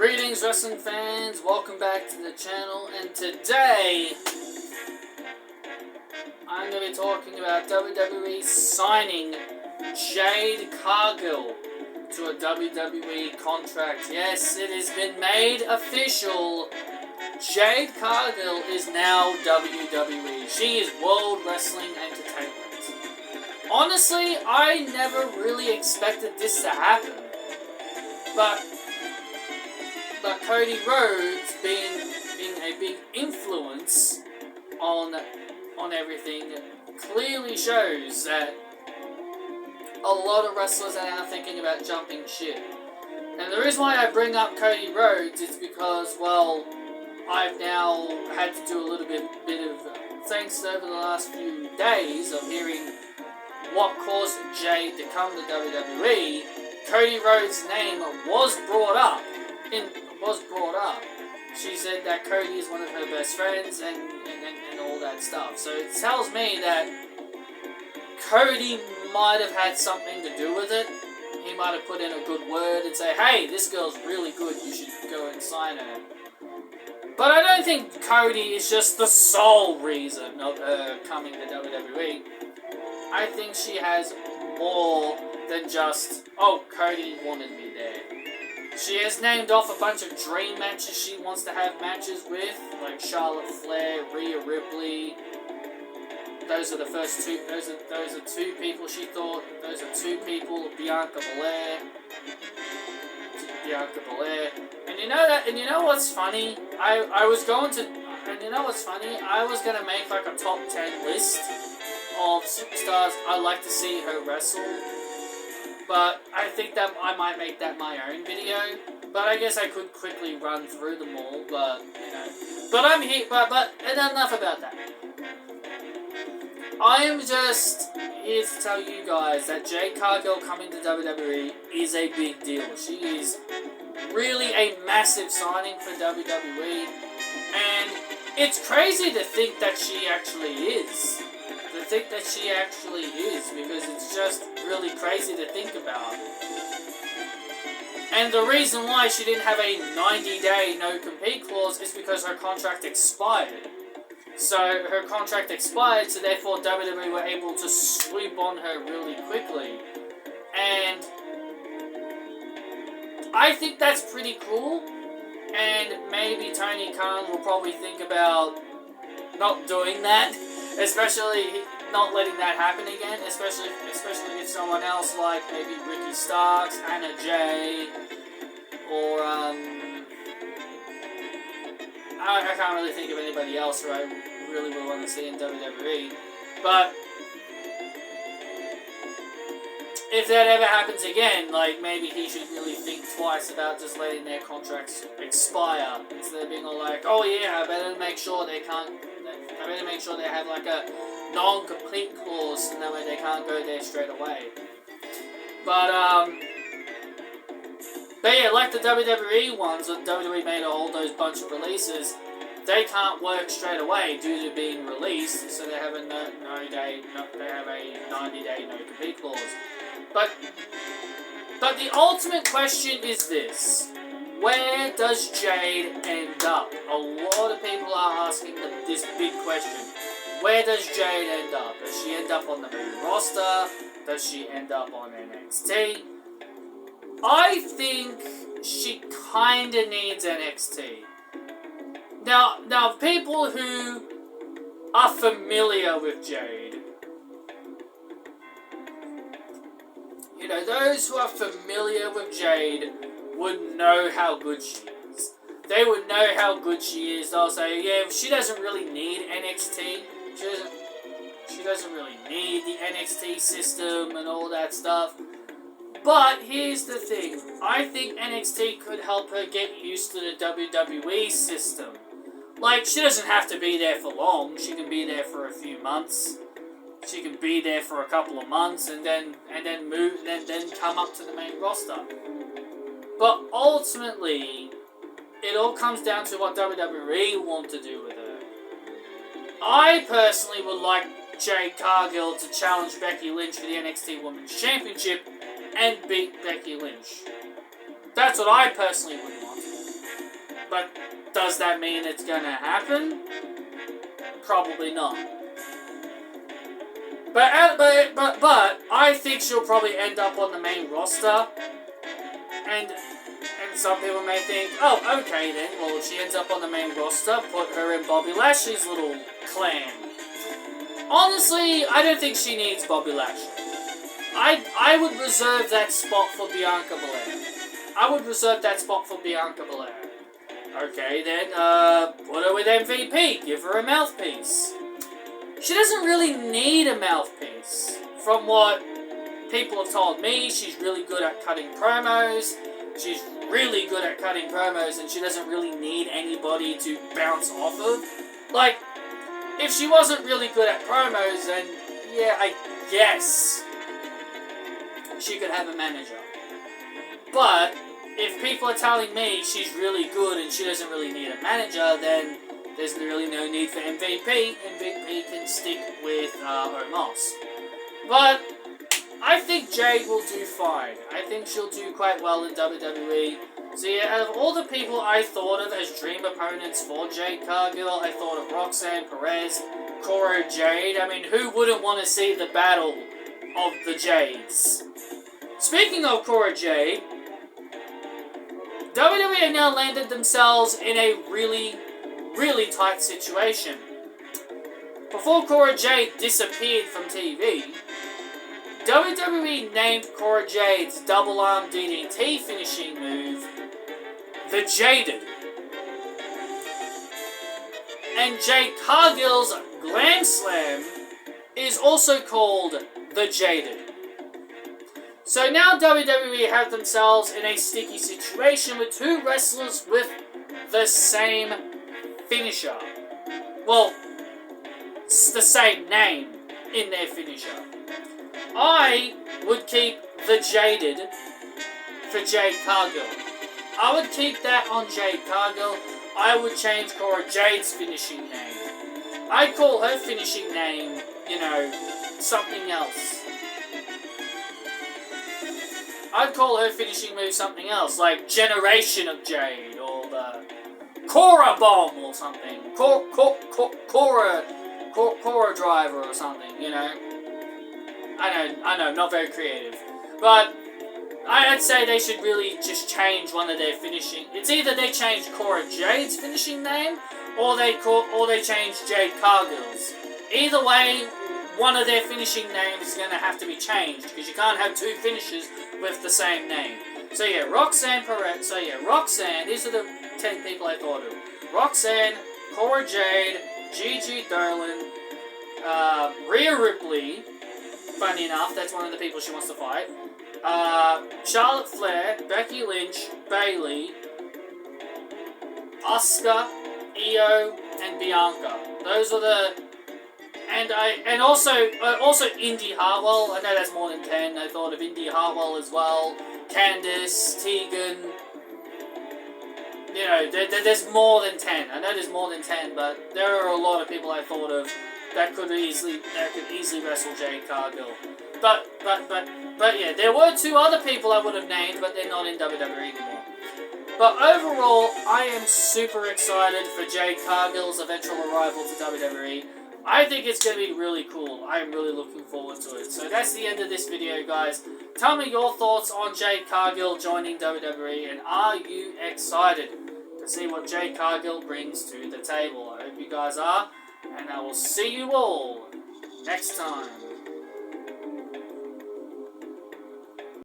Greetings, wrestling fans. Welcome back to the channel. And today, I'm going to be talking about WWE signing Jade Cargill to a WWE contract. Yes, it has been made official. Jade Cargill is now WWE. She is World Wrestling Entertainment. Honestly, I never really expected this to happen. But Cody Rhodes being a big influence on everything clearly shows that a lot of wrestlers are now thinking about jumping ship. And the reason why I bring up Cody Rhodes is because, well, I've now had to do a little bit of thanks over the last few days of hearing what caused Jade to come to WWE. Cody Rhodes' name was brought up. She said that Cody is one of her best friends and all that stuff. So it tells me that Cody might have had something to do with it. He might have put in a good word and say, hey, this girl's really good, you should go and sign her. But I don't think Cody is just the sole reason of her coming to WWE. I think she has more than just, oh, Cody wanted me there. She has named off a bunch of dream matches she wants to have matches with, like Charlotte Flair, Rhea Ripley. Those are the first two. Those are two people she thought. Those are two people. Bianca Belair. And you know that. And you know what's funny? I was going to. And you know what's funny? I was gonna make like a top 10 list of superstars I'd like to see her wrestle. But I think that I might make that my own video. But I guess I could quickly run through them all. But you know. But I'm here. But enough about that. I am just here to tell you guys that Jade Cargill coming to WWE is a big deal. She is really a massive signing for WWE, and it's crazy to think that she actually is. Because it's just really crazy to think about. And the reason why she didn't have a 90-day no-compete clause is because her contract expired. So her contract expired, so therefore WWE were able to sweep on her really quickly. And I think that's pretty cool. And maybe Tony Khan will probably think about not doing that, especially not letting that happen again, especially if someone else like maybe Ricky Starks, Anna Jay, or I can't really think of anybody else who I really would want to see in WWE. But if that ever happens again, like maybe he should really think twice about just letting their contracts expire instead of being all like, oh yeah, I better make sure they have like a non-complete clause, and that way they can't go there straight away. But yeah, like the WWE ones, that WWE made all those bunch of releases, they can't work straight away due to being released, so they have a 90-day no-compete clause. But the ultimate question is this: where does Jade end up? A lot of people are asking this big question. Where does Jade end up? Does she end up on the main roster? Does she end up on NXT? I think she kinda needs NXT. Now people who are familiar with Jade, you know, those who are familiar with Jade would know how good she is. They would know how good she is. They'll say, yeah, she doesn't really need NXT. She doesn't really need the NXT system and all that stuff. But here's the thing. I think NXT could help her get used to the WWE system. Like, she doesn't have to be there for long. She can be there for a few months. She can be there for a couple of months and then move and then come up to the main roster. But ultimately, it all comes down to what WWE want to do with her. I personally would like Jade Cargill to challenge Becky Lynch for the NXT Women's Championship and beat Becky Lynch. That's what I personally would want. But does that mean it's gonna happen? Probably not. But I think she'll probably end up on the main roster. And some people may think, oh, okay then, well, if she ends up on the main roster, put her in Bobby Lashley's little clan. Honestly, I don't think she needs Bobby Lashley. I would reserve that spot for Bianca Belair. I would reserve that spot for Bianca Belair. Okay, then, put her with MVP. Give her a mouthpiece. She doesn't really need a mouthpiece. From what people have told me, she's really good at cutting promos. She's really good at cutting promos, and she doesn't really need anybody to bounce off of. Like, if she wasn't really good at promos, then, yeah, I guess she could have a manager. But if people are telling me she's really good and she doesn't really need a manager, then there's really no need for MVP. MVP can stick with Omos. But I think Jade will do fine. I think she'll do quite well in WWE. So yeah, out of all the people I thought of as dream opponents for Jade Cargill, I thought of Roxanne Perez, Cora Jade. I mean, who wouldn't want to see the battle of the Jades? Speaking of Cora Jade, WWE have now landed themselves in a really, really tight situation. Before Cora Jade disappeared from TV, WWE named Cora Jade's double arm DDT finishing move the Jaded. And Jade Cargill's Glam Slam is also called the Jaded. So now WWE have themselves in a sticky situation with two wrestlers with the same finisher. Well, it's the same name in their finisher. I would keep the Jaded for Jade Cargill. I would keep that on Jade Cargill. I would change Cora Jade's finishing name. I'd call her finishing name, something else. I'd call her finishing move something else, like Generation of Jade, or the Cora Bomb, or something. Cora Driver, or something, I know, not very creative. But I'd say they should really just change one of their finishing. It's either they change Cora Jade's finishing name, or they change Jade Cargill's. Either way, one of their finishing names is going to have to be changed, because you can't have two finishers with the same name. So yeah, Roxanne Perez. So yeah, Roxanne. These are the 10 people I thought of. Roxanne, Cora Jade, Gigi Dolan, Rhea Ripley. Funny enough, that's one of the people she wants to fight. Charlotte Flair, Becky Lynch, Bayley, Asuka, Io, and Bianca. Those are the. And also Indy Hartwell. I know that's more than 10. I thought of Indy Hartwell as well. Candice, Tegan. There's more than 10. I know there's more than 10, but there are a lot of people I thought of that could easily wrestle Jade Cargill. But yeah, there were two other people I would have named, but they're not in WWE anymore. But overall, I am super excited for Jade Cargill's eventual arrival to WWE. I think it's going to be really cool. I am really looking forward to it. So that's the end of this video, guys. Tell me your thoughts on Jade Cargill joining WWE, and are you excited to see what Jade Cargill brings to the table? I hope you guys are, and I will see you all next time.